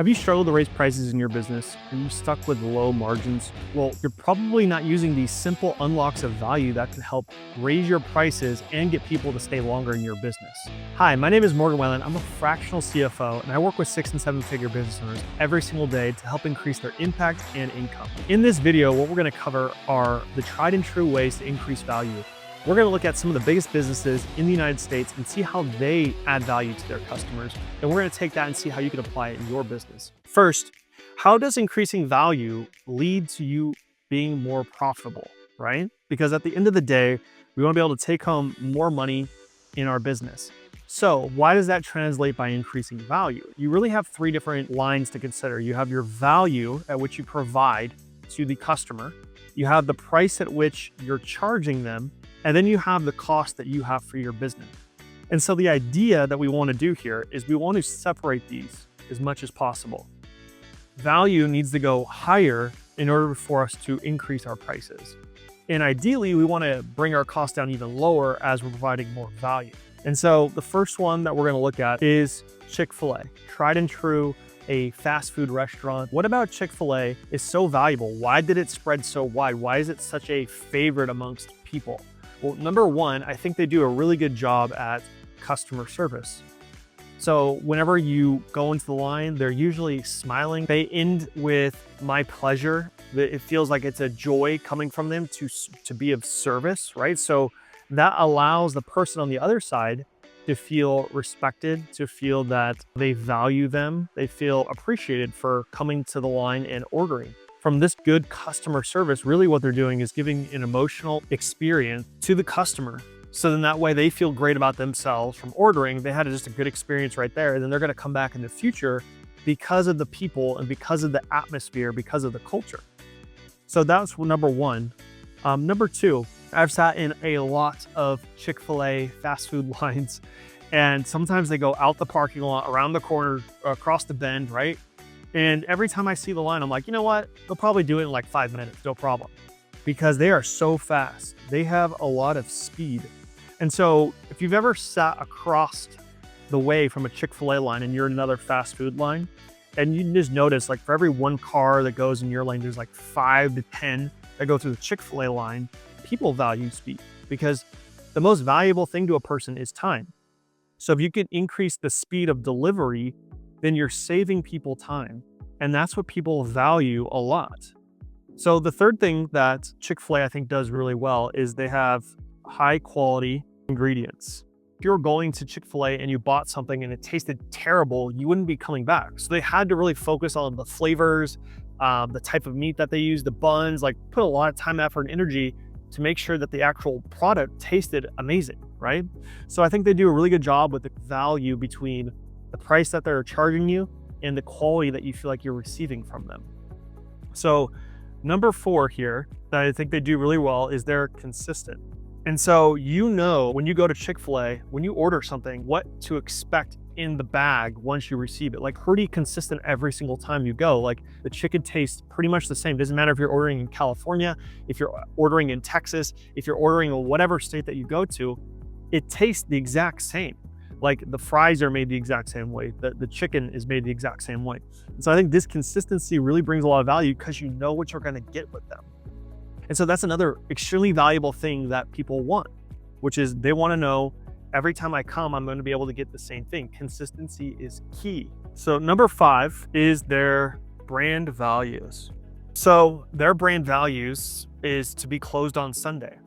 Have you struggled to raise prices in your business? Are you stuck with low margins? Well, you're probably not using these simple unlocks of value that can help raise your prices and get people to stay longer in your business. Hi, my name is Morgan Whalen. I'm a fractional CFO, and I work with 6- and 7-figure business owners every single day to help increase their impact and income. In this video, what we're going to cover are the tried and true ways to increase value. We're going to look at some of the biggest businesses in the United States and see how they add value to their customers. And we're going to take that and see how you can apply it in your business. First, how does increasing value lead to you being more profitable, right? Because at the end of the day, we want to be able to take home more money in our business. So why does that translate by increasing value? You really have three different lines to consider. You have your value at which you provide to the customer. You have the price at which you're charging them. And then you have the cost that you have for your business. And so the idea that we want to do here is we want to separate these as much as possible. Value needs to go higher in order for us to increase our prices. And ideally, we want to bring our costs down even lower as we're providing more value. And so the first one that we're going to look at is Chick-fil-A, tried and true, a fast food restaurant. What about Chick-fil-A is so valuable? Why did it spread so wide? Why is it such a favorite amongst people? Well, number one, I think they do a really good job at customer service. So whenever you go into the line, they're usually smiling. They end with "my pleasure." It feels like it's a joy coming from them to be of service, right? So that allows the person on the other side to feel respected, to feel that they value them. They feel appreciated for coming to the line and ordering. From this good customer service, really what they're doing is giving an emotional experience to the customer. So then that way they feel great about themselves from ordering. They had just a good experience right there. And then they're going to come back in the future because of the people and because of the atmosphere, because of the culture. So that's number one. Number two, I've sat in a lot of Chick-fil-A fast food lines, and sometimes they go out the parking lot, around the corner, across the bend, right? And every time I see the line, I'm like, you know what? They'll probably do it in like 5 minutes, no problem. Because they are so fast. They have a lot of speed. And so if you've ever sat across the way from a Chick-fil-A line and you're in another fast food line, and you just notice like for every one car that goes in your lane, there's like 5 to 10 that go through the Chick-fil-A line. People value speed because the most valuable thing to a person is time. So if you can increase the speed of delivery, then you're saving people time. And that's what people value a lot. So the third thing that Chick-fil-A I think does really well is they have high quality ingredients. If you were going to Chick-fil-A and you bought something and it tasted terrible, you wouldn't be coming back. So they had to really focus on the flavors, the type of meat that they use, the buns, like put a lot of time, effort, and energy to make sure that the actual product tasted amazing, right? So I think they do a really good job with the value between the price that they're charging you and the quality that you feel like you're receiving from them. So number 4 here that I think they do really well is they're consistent. And so you know when you go to Chick-fil-A, when you order something, what to expect in the bag once you receive it. Like pretty consistent every single time you go. Like the chicken tastes pretty much the same. Doesn't matter if you're ordering in California, if you're ordering in Texas, if you're ordering in whatever state that you go to, it tastes the exact same. Like the fries are made the exact same way. The chicken is made the exact same way. And so I think this consistency really brings a lot of value because you know what you're going to get with them. And so that's another extremely valuable thing that people want, which is they want to know every time I come, I'm going to be able to get the same thing. Consistency is key. So number 5 is their brand values. So their brand values is to be closed on Sunday.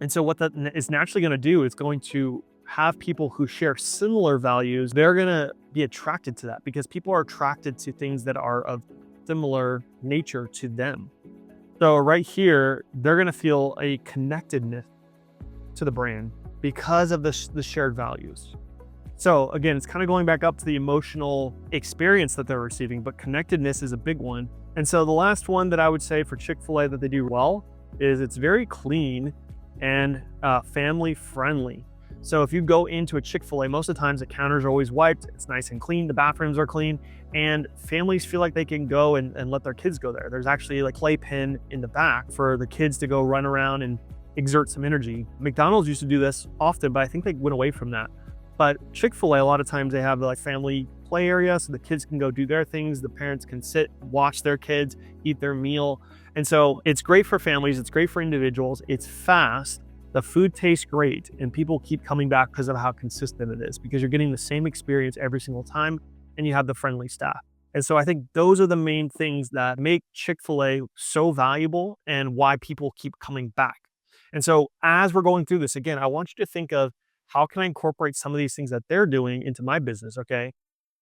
And so what that is naturally going to do is going to have people who share similar values. They're going to be attracted to that because people are attracted to things that are of similar nature to them. So right here, they're going to feel a connectedness to the brand because of the shared values. So again, it's kind of going back up to the emotional experience that they're receiving, but connectedness is a big one. And so the last one that I would say for Chick-fil-A that they do well is it's very clean and family friendly. So if you go into a Chick-fil-A, most of the times the counters are always wiped, it's nice and clean, the bathrooms are clean, and families feel like they can go and let their kids go there. There's actually like playpen in the back for the kids to go run around and exert some energy. McDonald's used to do this often, but I think they went away from that. But Chick-fil-A, a lot of times they have like family play area so the kids can go do their things. The parents can sit, watch their kids, eat their meal. And so it's great for families. It's great for individuals. It's fast. The food tastes great, and people keep coming back because of how consistent it is, because you're getting the same experience every single time and you have the friendly staff. And so I think those are the main things that make Chick-fil-A so valuable and why people keep coming back. And so as we're going through this, again, I want you to think of how can I incorporate some of these things that they're doing into my business, okay?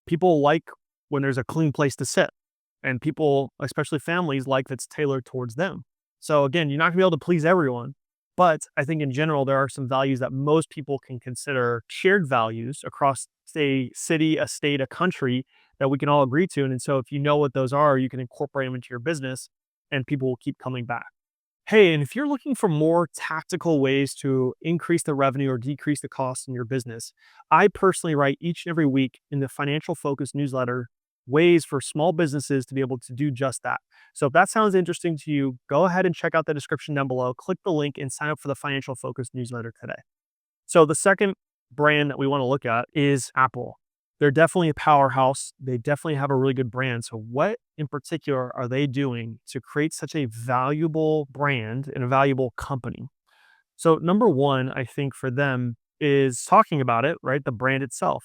People like when there's a clean place to sit, and people, especially families, like that's tailored towards them. So again, you're not gonna be able to please everyone, but I think in general, there are some values that most people can consider shared values across, say, city, a state, a country that we can all agree to. And so if you know what those are, you can incorporate them into your business and people will keep coming back. Hey, and if you're looking for more tactical ways to increase the revenue or decrease the costs in your business, I personally write each and every week in the Financial Focus newsletter ways for small businesses to be able to do just that. So if that sounds interesting to you, go ahead and check out the description down below, click the link and sign up for the Financial Focus newsletter today. So the second brand that we want to look at is Apple. They're definitely a powerhouse. They definitely have a really good brand. So what in particular are they doing to create such a valuable brand and a valuable company? So number one, I think for them is talking about it, right? The brand itself.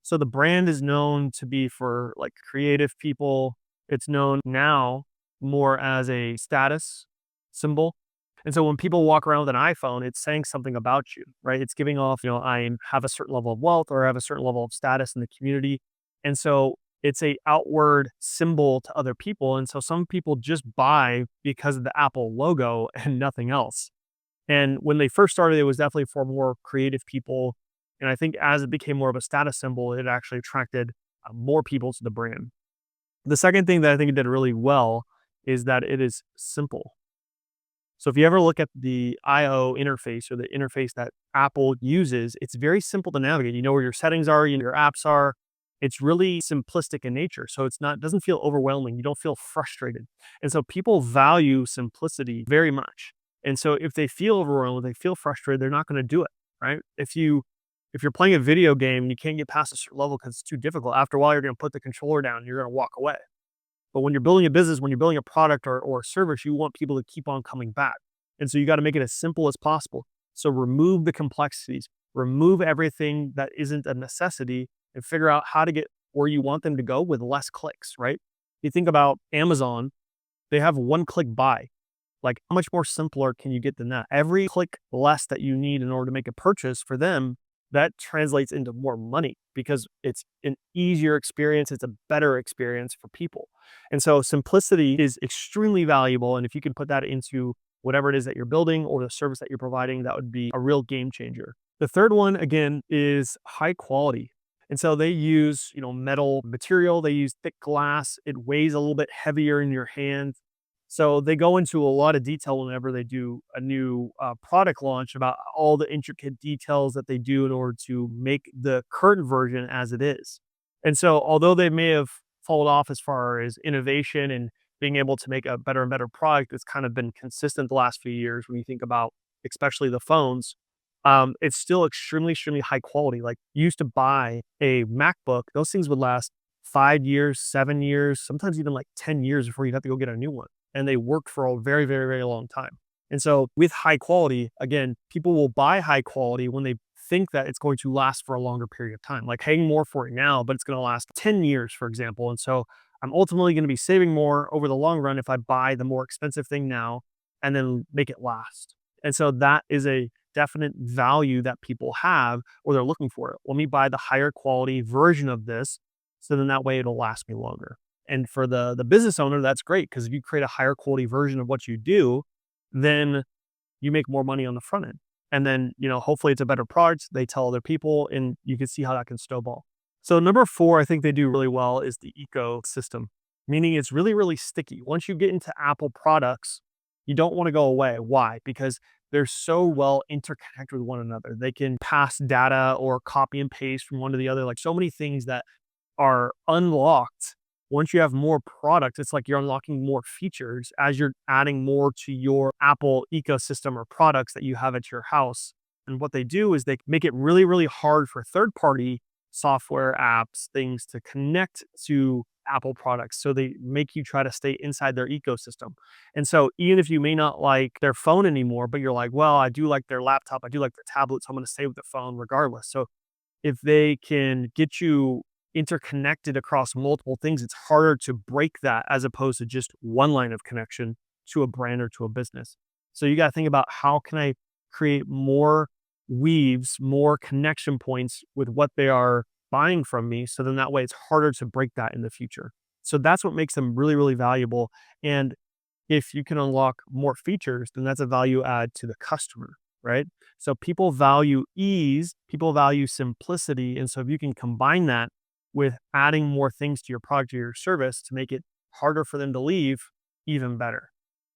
So the brand is known to be for like creative people. It's known now more as a status symbol. And so when people walk around with an iPhone, it's saying something about you, right? It's giving off, I have a certain level of wealth or I have a certain level of status in the community. And so it's a outward symbol to other people. And so some people just buy because of the Apple logo and nothing else. And when they first started, it was definitely for more creative people. And I think as it became more of a status symbol, it actually attracted more people to the brand. The second thing that I think it did really well is that it is simple. So if you ever look at the IO interface or the interface that Apple uses, it's very simple to navigate. You know where your settings are, you know your apps are. It's really simplistic in nature. So doesn't feel overwhelming. You don't feel frustrated. And so people value simplicity very much. And so if they feel overwhelmed, they feel frustrated, they're not going to do it, right? If you're playing a video game and you can't get past a certain level because it's too difficult, after a while you're going to put the controller down and you're going to walk away. But when you're building a business, when you're building a product or a service, you want people to keep on coming back. And so you got to make it as simple as possible. So remove the complexities, remove everything that isn't a necessity, and figure out how to get where you want them to go with less clicks, right? You think about Amazon, they have one-click buy. Like, how much more simpler can you get than that? Every click less that you need in order to make a purchase for them, that translates into more money because it's an easier experience. It's a better experience for people. And so simplicity is extremely valuable. And if you can put that into whatever it is that you're building or the service that you're providing, that would be a real game changer. The third one, again, is high quality. And so they use, metal material. They use thick glass. It weighs a little bit heavier in your hand. So they go into a lot of detail whenever they do a new product launch about all the intricate details that they do in order to make the current version as it is. And so although they may have fallen off as far as innovation and being able to make a better and better product, it's kind of been consistent the last few years when you think about especially the phones. It's still extremely, extremely high quality. Like you used to buy a MacBook, those things would last 5 years, 7 years, sometimes even like 10 years before you'd have to go get a new one. And they worked for a very, very, very long time. And so with high quality, again, people will buy high quality when they think that it's going to last for a longer period of time, like paying more for it now, but it's going to last 10 years, for example. And so I'm ultimately going to be saving more over the long run if I buy the more expensive thing now and then make it last. And so that is a definite value that people have or they're looking for it. Let me buy the higher quality version of this. So then that way it'll last me longer. And for the business owner, that's great because if you create a higher quality version of what you do, then you make more money on the front end. And then, hopefully it's a better product. They tell other people and you can see how that can snowball. So number 4, I think they do really well is the ecosystem, meaning it's really, really sticky. Once you get into Apple products, you don't want to go away. Why? Because they're so well interconnected with one another. They can pass data or copy and paste from one to the other, like so many things that are unlocked. Once you have more product, it's like you're unlocking more features as you're adding more to your Apple ecosystem or products that you have at your house. And what they do is they make it really, really hard for third party software apps, things to connect to Apple products. So they make you try to stay inside their ecosystem. And so even if you may not like their phone anymore, but you're like, well, I do like their laptop, I do like their tablet, so I'm going to stay with the phone regardless. So if they can get you interconnected across multiple things, it's harder to break that as opposed to just one line of connection to a brand or to a business. So you got to think about, how can I create more weaves, more connection points with what they are buying from me. So then that way it's harder to break that in the future. So that's what makes them really, really valuable. And if you can unlock more features, then that's a value add to the customer, right? So people value ease, people value simplicity. And so if you can combine that with adding more things to your product or your service to make it harder for them to leave, even better.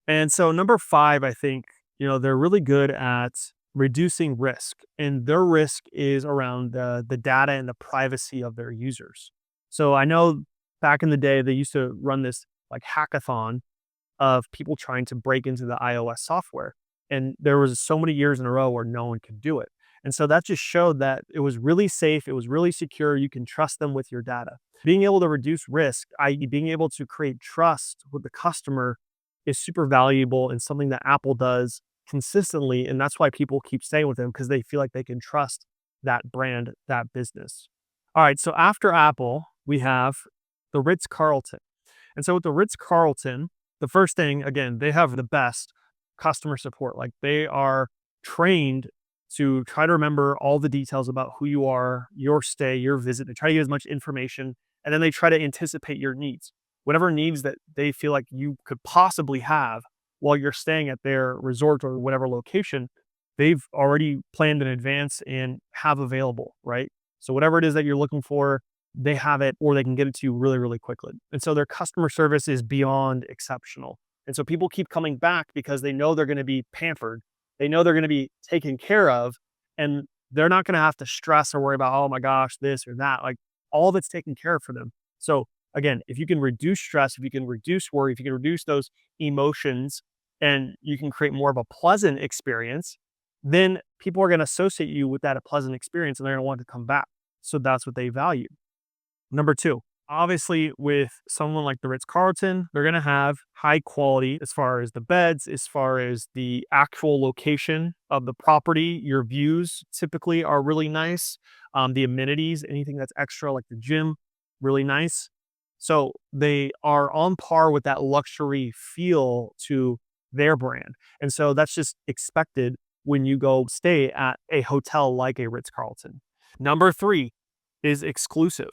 And so number five, I think, they're really good at reducing risk, and their risk is around the data and the privacy of their users. So I know back in the day, they used to run this like hackathon of people trying to break into the iOS software. And there was so many years in a row where no one could do it. And so that just showed that it was really safe, it was really secure, you can trust them with your data. Being able to reduce risk, i.e. being able to create trust with the customer, is super valuable and something that Apple does consistently. And that's why people keep staying with them, because they feel like they can trust that brand, that business. All right, so after Apple, we have the Ritz-Carlton. And so with the Ritz-Carlton, the first thing, again, they have the best customer support. Like, they are trained to try to remember all the details about who you are, your stay, your visit. They try to get as much information, and then they try to anticipate your needs. Whatever needs that they feel like you could possibly have while you're staying at their resort or whatever location, they've already planned in advance and have available, right? So whatever it is that you're looking for, they have it, or they can get it to you really, really quickly. And so their customer service is beyond exceptional. And so people keep coming back because they know they're going to be pampered. They know they're going to be taken care of, and they're not going to have to stress or worry about, oh my gosh, this or that. Like, all of it's taken care of for them. So again, if you can reduce stress, if you can reduce worry, if you can reduce those emotions, and you can create more of a pleasant experience, then people are going to associate you with that pleasant experience, and they're going to want to come back. So that's what they value. Number two, obviously, with someone like the Ritz-Carlton, they're going to have high quality as far as the beds, as far as the actual location of the property. Your views typically are really nice. The amenities, anything that's extra, like the gym, really nice. So they are on par with that luxury feel to their brand. And so that's just expected when you go stay at a hotel like a Ritz-Carlton. Number three is exclusive.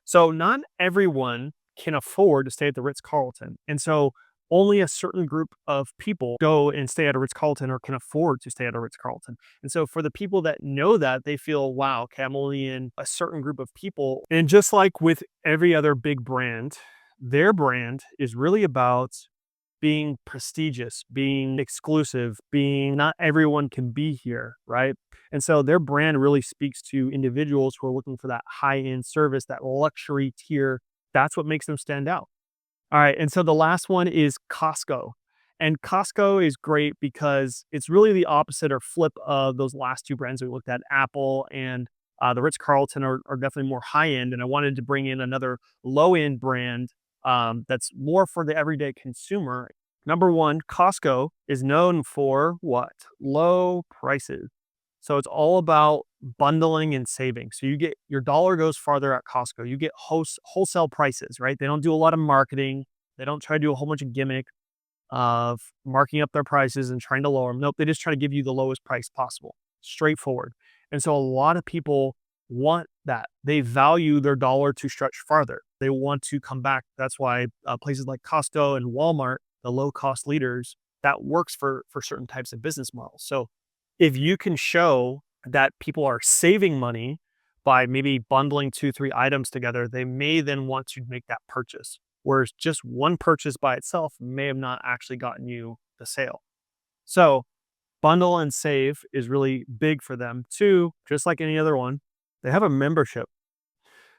So not everyone can afford to stay at the Ritz-Carlton. And so only a certain group of people go and stay at a Ritz-Carlton or can afford to stay at a Ritz-Carlton. And so for the people that know that, they feel, wow, okay, I'm only in a certain group of people. And just like with every other big brand, their brand is really about being prestigious, being exclusive, being not everyone can be here, right? And so their brand really speaks to individuals who are looking for that high-end service, that luxury tier. That's what makes them stand out. All right, and so the last one is Costco. And Costco is great because it's really the opposite or flip of those last two brands we looked at. Apple and the Ritz-Carlton are definitely more high-end, and I wanted to bring in another low-end brand that's more for the everyday consumer. Number one, Costco is known for what? Low prices. So it's all about bundling and saving. So you get, your dollar goes farther at Costco. You get wholesale prices, right? They don't do a lot of marketing. They don't try to do a whole bunch of gimmick of marking up their prices and trying to lower them. Nope, they just try to give you the lowest price possible. Straightforward. And so a lot of people want that. They value their dollar to stretch farther. They want to come back. That's why places like Costco and Walmart, the low-cost leaders, that works for certain types of business models. So if you can show that people are saving money by maybe bundling 2, 3 items together, they may then want to make that purchase. Whereas just one purchase by itself may have not actually gotten you the sale. So bundle and save is really big for them. Two, just like any other one, they have a membership.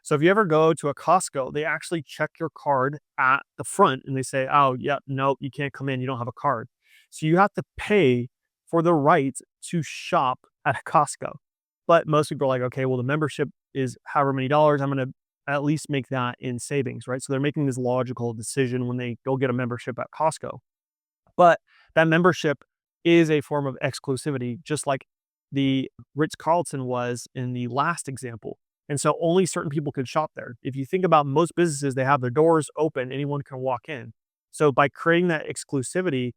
So if you ever go to a Costco, they actually check your card at the front and they say, oh, yeah, no, you can't come in. You don't have a card. So you have to pay for the right to shop at a Costco. But most people are like, okay, well, the membership is however many dollars. I'm going to at least make that in savings, right? So they're making this logical decision when they go get a membership at Costco. But that membership is a form of exclusivity, just like the Ritz-Carlton was in the last example. And so only certain people can shop there. If you think about most businesses, they have their doors open, anyone can walk in. So by creating that exclusivity,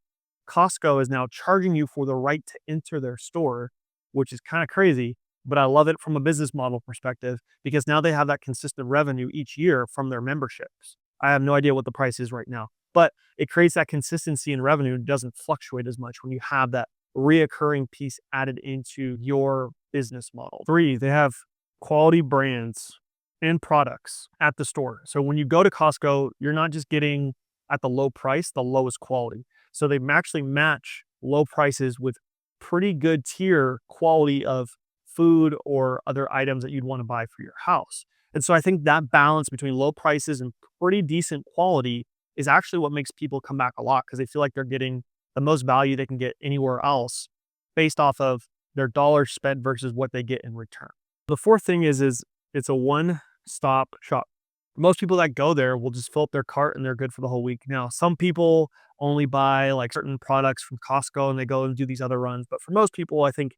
Costco is now charging you for the right to enter their store, which is kind of crazy, but I love it from a business model perspective because now they have that consistent revenue each year from their memberships. I have no idea what the price is right now, but it creates that consistency in revenue and doesn't fluctuate as much when you have that reoccurring piece added into your business model. 3, they have quality brands and products at the store. So when you go to Costco, you're not just getting at the low price, the lowest quality. So they actually match low prices with pretty good tier quality of food or other items that you'd want to buy for your house. And so I think that balance between low prices and pretty decent quality is actually what makes people come back a lot because they feel like they're getting the most value they can get anywhere else based off of their dollars spent versus what they get in return. The fourth thing is it's a one-stop shop. Most people that go there will just fill up their cart and they're good for the whole week. Now, some people only buy like certain products from Costco and they go and do these other runs. But for most people, I think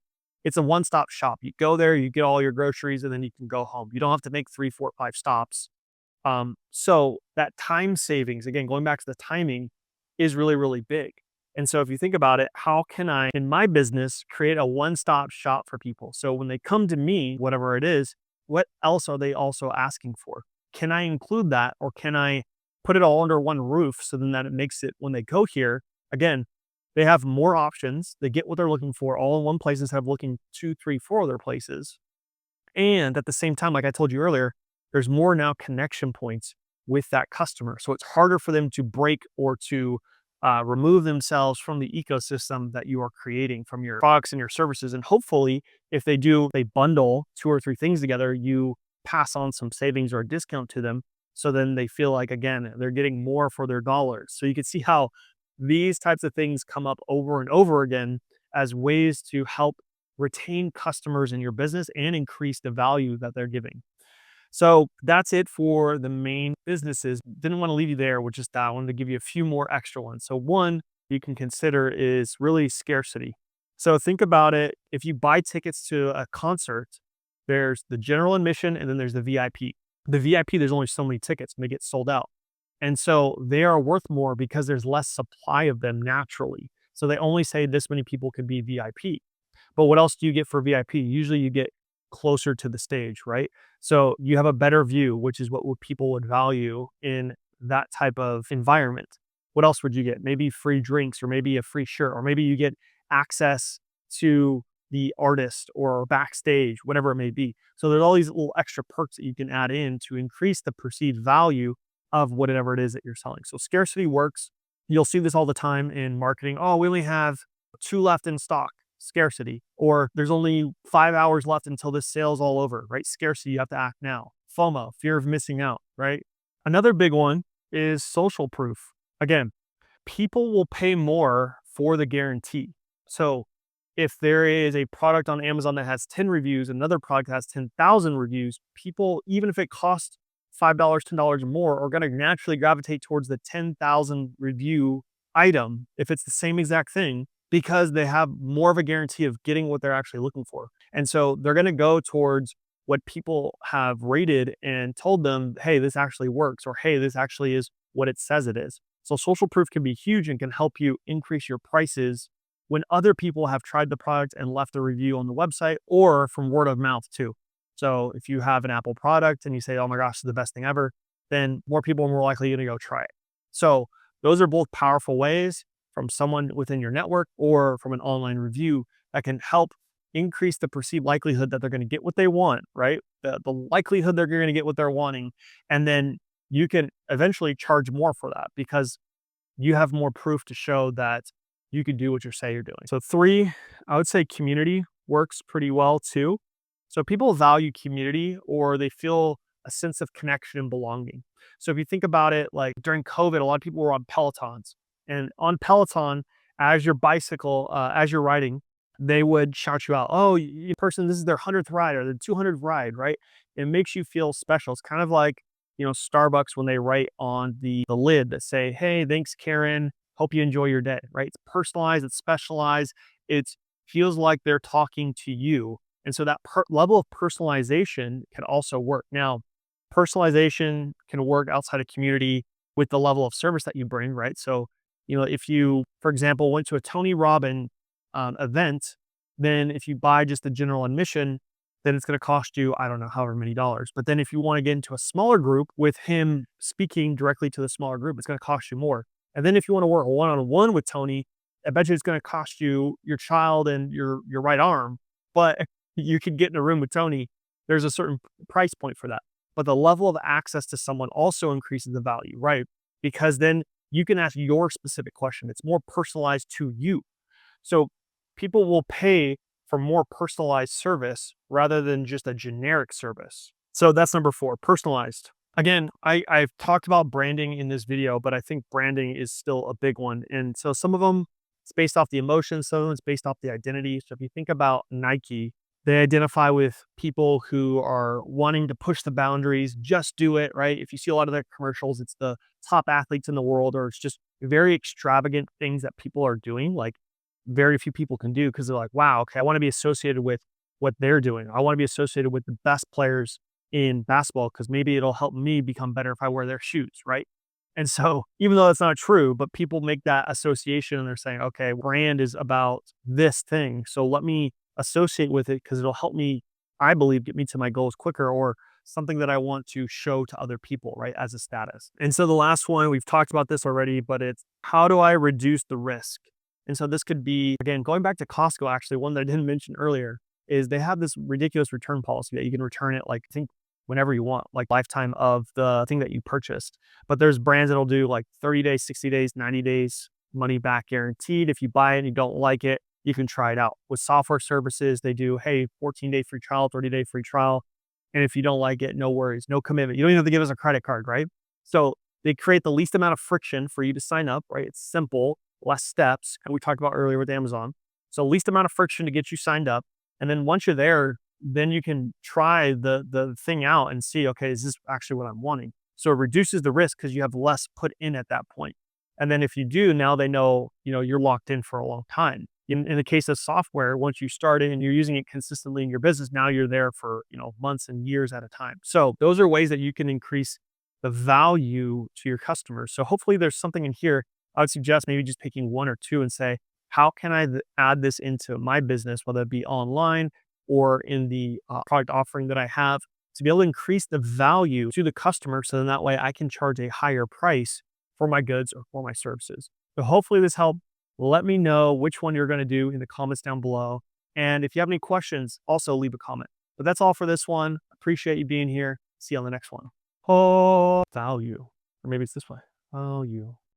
it's a one-stop shop. You go there, you get all your groceries, and then you can go home. You don't have to make 3, 4, 5 stops. So that time savings, again, going back to the timing, is really, really big. And so if you think about it, how can I, in my business, create a one-stop shop for people? So when they come to me, whatever it is, what else are they also asking for? Can I include that, or can I put it all under one roof so then that it makes it, when they go here, again, they have more options. They get what they're looking for all in one place instead of looking 2, 3, 4 other places. And at the same time, like I told you earlier, there's more now connection points with that customer. So it's harder for them to break or to remove themselves from the ecosystem that you are creating from your products and your services. And hopefully, if they do, they bundle 2 or 3 things together, you pass on some savings or a discount to them. So then they feel like, again, they're getting more for their dollars. So you can see how these types of things come up over and over again as ways to help retain customers in your business and increase the value that they're giving. So that's it for the main businesses. Didn't want to leave you there with just that. I wanted to give you a few more extra ones. So one you can consider is really scarcity. So think about it. If you buy tickets to a concert, there's the general admission and then there's the VIP. The VIP, there's only so many tickets and they get sold out. And so they are worth more because there's less supply of them naturally. So they only say this many people can be VIP. But what else do you get for VIP? Usually you get closer to the stage, right? So you have a better view, which is what people would value in that type of environment. What else would you get? Maybe free drinks, or maybe a free shirt, or maybe you get access to the artist or backstage, whatever it may be. So there's all these little extra perks that you can add in to increase the perceived value of whatever it is that you're selling. So scarcity works. You'll see this all the time in marketing. Oh, we only have 2 left in stock. Scarcity. Or there's only 5 hours left until this sale's all over, right? Scarcity, you have to act now. FOMO, fear of missing out, right? Another big one is social proof. Again, people will pay more for the guarantee. So if there is a product on Amazon that has 10 reviews, another product has 10,000 reviews, people, even if it costs $5, $10 more, are going to naturally gravitate towards the 10,000 review item if it's the same exact thing, because they have more of a guarantee of getting what they're actually looking for. And so they're going to go towards what people have rated and told them, hey, this actually works, or hey, this actually is what it says it is. So social proof can be huge and can help you increase your prices when other people have tried the product and left a review on the website, or from word of mouth too. So if you have an Apple product and you say, oh my gosh, this is the best thing ever, then more people are more likely going to go try it. So those are both powerful ways from someone within your network or from an online review that can help increase the perceived likelihood that they're going to get what they want, right? The likelihood they're going to get what they're wanting. And then you can eventually charge more for that because you have more proof to show that you can do what you say you're doing. So 3, I would say community works pretty well too. So people value community, or they feel a sense of connection and belonging. So if you think about it, like during COVID, a lot of people were on Pelotons. And on Peloton, as you're riding, they would shout you out. Oh, person, this is their 100th ride or the 200th ride, right? It makes you feel special. It's kind of like, Starbucks when they write on the lid that say, hey, thanks, Karen. Hope you enjoy your day, right? It's personalized, it's specialized. It feels like they're talking to you. And so that level of personalization can also work. Now, personalization can work outside of community with the level of service that you bring, right? So, if you, for example, went to a Tony Robbins event, then if you buy just the general admission, then it's going to cost you, I don't know, however many dollars. But then if you want to get into a smaller group with him speaking directly to the smaller group, it's going to cost you more. And then if you want to work one-on-one with Tony, I bet you it's going to cost you your child and your right arm. But you could get in a room with Tony. There's a certain price point for that. But the level of access to someone also increases the value, right? Because then you can ask your specific question. It's more personalized to you. So people will pay for more personalized service rather than just a generic service. So that's number 4, personalized. Again, I've talked about branding in this video, but I think branding is still a big one. And so some of them, it's based off the emotions, some of them it's based off the identity. So if you think about Nike, they identify with people who are wanting to push the boundaries, just do it, right? If you see a lot of their commercials, it's the top athletes in the world, or it's just very extravagant things that people are doing, like very few people can do because they're like, wow, okay, I want to be associated with what they're doing. I want to be associated with the best players in basketball because maybe it'll help me become better if I wear their shoes, right? And so, even though it's not true, but people make that association and they're saying, okay, brand is about this thing. So let me associate with it because it'll help me, I believe, get me to my goals quicker, or something that I want to show to other people, right, as a status. And so the last one, we've talked about this already, but it's how do I reduce the risk? And so this could be, again, going back to Costco, actually, one that I didn't mention earlier is they have this ridiculous return policy that you can return it, like, I think whenever you want, like lifetime of the thing that you purchased. But there's brands that'll do like 30 days, 60 days, 90 days, money back guaranteed. If you buy it and you don't like it, you can try it out. With software services, they do, hey, 14-day free trial, 30-day free trial. And if you don't like it, no worries, no commitment. You don't even have to give us a credit card, right? So they create the least amount of friction for you to sign up, right? It's simple, less steps. And we talked about earlier with Amazon. So least amount of friction to get you signed up. And then once you're there, then you can try the thing out and see, okay, is this actually what I'm wanting? So it reduces the risk because you have less put in at that point. And then if you do, now they know, you're locked in for a long time. In the case of software, once you start it and you're using it consistently in your business, now you're there for, months and years at a time. So those are ways that you can increase the value to your customers. So hopefully there's something in here. I would suggest maybe just picking one or two and say, how can I add this into my business, whether it be online or in the product offering that I have, to be able to increase the value to the customer so then that way I can charge a higher price for my goods or for my services. So hopefully this helped. Let me know which one you're going to do in the comments down below. And if you have any questions, also leave a comment. But that's all for this one. Appreciate you being here. See you on the next one. Oh, value. Or maybe it's this way. Value.